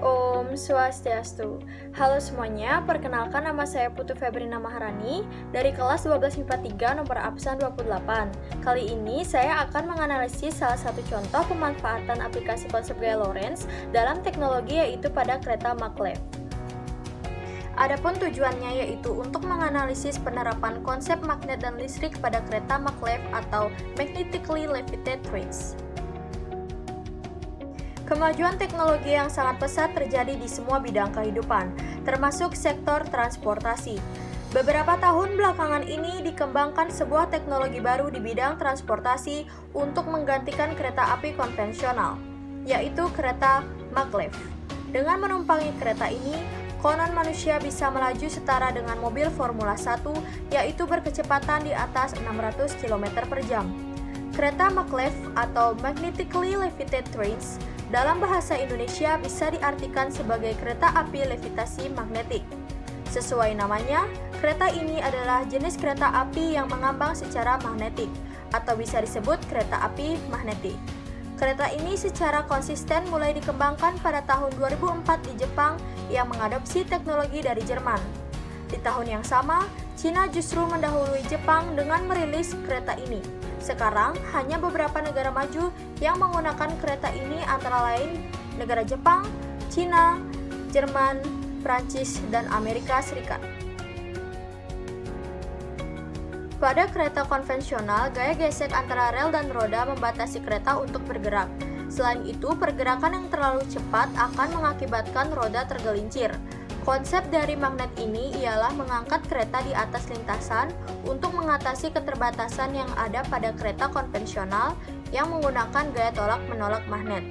Om Swastiastu. Halo semuanya, perkenalkan nama saya Putu Febrina Maharani dari kelas 12 MIPA 3 nomor absen 28. Kali ini saya akan menganalisis salah satu contoh pemanfaatan aplikasi konsep gaya Lorentz dalam teknologi yaitu pada kereta maglev. Adapun tujuannya yaitu untuk menganalisis penerapan konsep magnet dan listrik pada kereta maglev atau magnetically levitated trains. Kemajuan teknologi yang sangat pesat terjadi di semua bidang kehidupan, termasuk sektor transportasi. Beberapa tahun belakangan ini dikembangkan sebuah teknologi baru di bidang transportasi untuk menggantikan kereta api konvensional, yaitu kereta maglev. Dengan menumpangi kereta ini, konon manusia bisa melaju setara dengan mobil Formula 1, yaitu berkecepatan di atas 600 km per jam. Kereta maglev atau magnetically levitated trains dalam bahasa Indonesia bisa diartikan sebagai kereta api levitasi magnetik. Sesuai namanya, kereta ini adalah jenis kereta api yang mengambang secara magnetik, atau bisa disebut kereta api magnetik. Kereta ini secara konsisten mulai dikembangkan pada tahun 2004 di Jepang yang mengadopsi teknologi dari Jerman. Di tahun yang sama, Cina justru mendahului Jepang dengan merilis kereta ini. Sekarang, hanya beberapa negara maju yang menggunakan kereta ini antara lain negara Jepang, Cina, Jerman, Prancis, dan Amerika Serikat. Pada kereta konvensional, gaya gesek antara rel dan roda membatasi kereta untuk bergerak. Selain itu, pergerakan yang terlalu cepat akan mengakibatkan roda tergelincir. Konsep dari magnet ini ialah mengangkat kereta di atas lintasan untuk mengatasi keterbatasan yang ada pada kereta konvensional yang menggunakan gaya tolak-menolak magnet.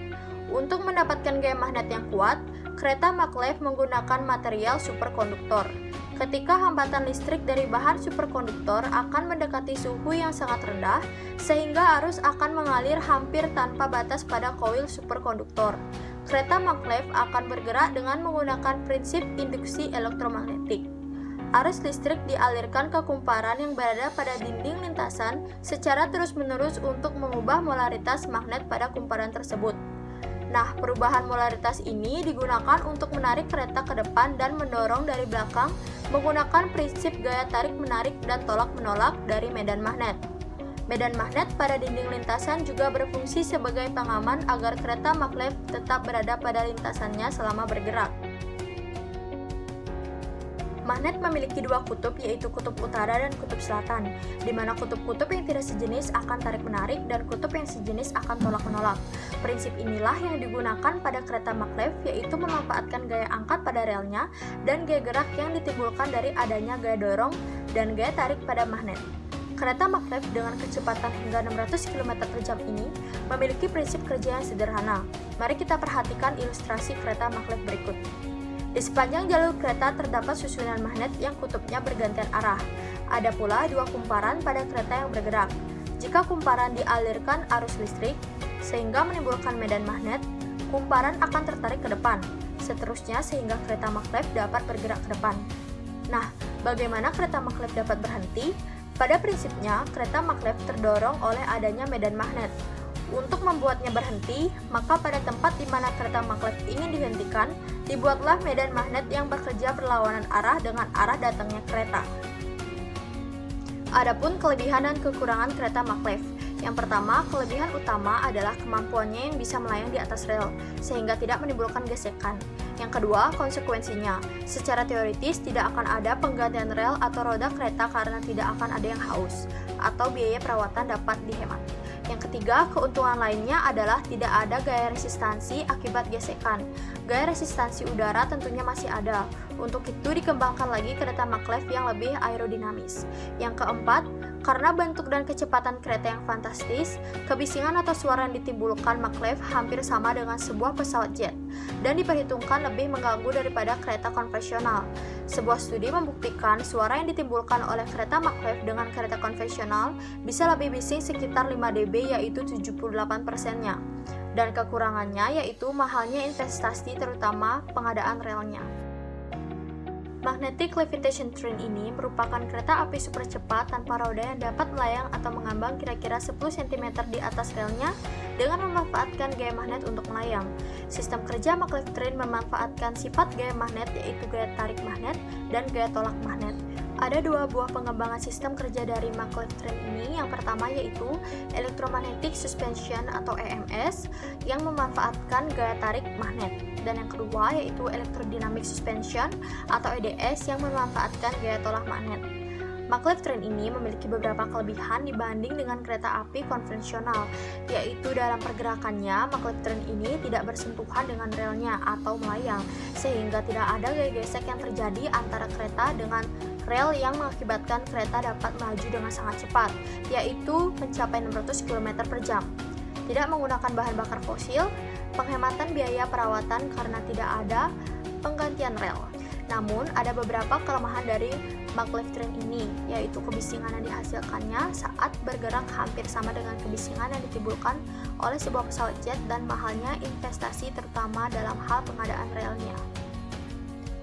Untuk mendapatkan gaya magnet yang kuat, kereta maglev menggunakan material superkonduktor. Ketika hambatan listrik dari bahan superkonduktor akan mendekati suhu yang sangat rendah, sehingga arus akan mengalir hampir tanpa batas pada koil superkonduktor. Kereta maglev akan bergerak dengan menggunakan prinsip induksi elektromagnetik. Arus listrik dialirkan ke kumparan yang berada pada dinding lintasan secara terus-menerus untuk mengubah polaritas magnet pada kumparan tersebut. Nah, perubahan polaritas ini digunakan untuk menarik kereta ke depan dan mendorong dari belakang menggunakan prinsip gaya tarik-menarik dan tolak-menolak dari medan magnet. Medan magnet pada dinding lintasan juga berfungsi sebagai pengaman agar kereta maglev tetap berada pada lintasannya selama bergerak. Magnet memiliki dua kutub, yaitu kutub utara dan kutub selatan, di mana kutub-kutub yang tidak sejenis akan tarik-menarik dan kutub yang sejenis akan tolak-menolak. Prinsip inilah yang digunakan pada kereta maglev, yaitu memanfaatkan gaya angkat pada relnya dan gaya gerak yang ditimbulkan dari adanya gaya dorong dan gaya tarik pada magnet. Kereta maglev dengan kecepatan hingga 600 km per jam ini memiliki prinsip kerja yang sederhana. Mari kita perhatikan ilustrasi kereta maglev berikut. Di sepanjang jalur kereta terdapat susunan magnet yang kutubnya bergantian arah. Ada pula dua kumparan pada kereta yang bergerak. Jika kumparan dialirkan arus listrik, sehingga menimbulkan medan magnet, kumparan akan tertarik ke depan. Seterusnya sehingga kereta maglev dapat bergerak ke depan. Nah, bagaimana kereta maglev dapat berhenti? Pada prinsipnya, kereta maglev terdorong oleh adanya medan magnet. Untuk membuatnya berhenti, maka pada tempat di mana kereta maglev ingin dihentikan, dibuatlah medan magnet yang bekerja berlawanan arah dengan arah datangnya kereta. Adapun kelebihan dan kekurangan kereta maglev. Yang pertama, kelebihan utama adalah kemampuannya yang bisa melayang di atas rel, sehingga tidak menimbulkan gesekan. Yang kedua, konsekuensinya. Secara teoritis, tidak akan ada penggantian rel atau roda kereta karena tidak akan ada yang haus, atau biaya perawatan dapat dihemat. Yang ketiga, keuntungan lainnya adalah tidak ada gaya resistansi akibat gesekan. Gaya resistansi udara tentunya masih ada. Untuk itu dikembangkan lagi kereta maglev yang lebih aerodinamis. Yang keempat, karena bentuk dan kecepatan kereta yang fantastis, kebisingan atau suara yang ditimbulkan maglev hampir sama dengan sebuah pesawat jet, dan diperhitungkan lebih mengganggu daripada kereta konvensional. Sebuah studi membuktikan suara yang ditimbulkan oleh kereta maglev dengan kereta konvensional bisa lebih bising sekitar 5 dB, yaitu 78%-nya. Dan kekurangannya yaitu mahalnya investasi, terutama pengadaan relnya. Magnetic Levitation Train ini merupakan kereta api super cepat tanpa roda yang dapat melayang atau mengambang kira-kira 10 cm di atas relnya dengan memanfaatkan gaya magnet untuk melayang. Sistem kerja maglev train memanfaatkan sifat gaya magnet yaitu gaya tarik magnet dan gaya tolak magnet. Ada dua buah pengembangan sistem kerja dari maglev train ini. Yang pertama yaitu electromagnetic suspension atau EMS yang memanfaatkan gaya tarik magnet, dan yang kedua yaitu electrodynamic suspension atau EDS yang memanfaatkan gaya tolak magnet. Maglev train ini memiliki beberapa kelebihan dibanding dengan kereta api konvensional, yaitu dalam pergerakannya maglev train ini tidak bersentuhan dengan relnya atau melayang, sehingga tidak ada gaya gesek yang terjadi antara kereta dengan rel yang mengakibatkan kereta dapat melaju dengan sangat cepat, yaitu mencapai 600 km per jam. Tidak menggunakan bahan bakar fosil, penghematan biaya perawatan karena tidak ada penggantian rel. Namun, ada beberapa kelemahan dari maglev train ini, yaitu kebisingan yang dihasilkannya saat bergerak hampir sama dengan kebisingan yang ditimbulkan oleh sebuah pesawat jet dan mahalnya investasi terutama dalam hal pengadaan relnya.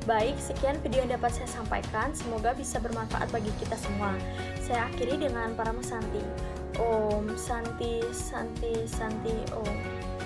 Baik, sekian video yang dapat saya sampaikan. Semoga bisa bermanfaat bagi kita semua. Saya akhiri dengan Parama Santi. Om Santi Santi Santi Om.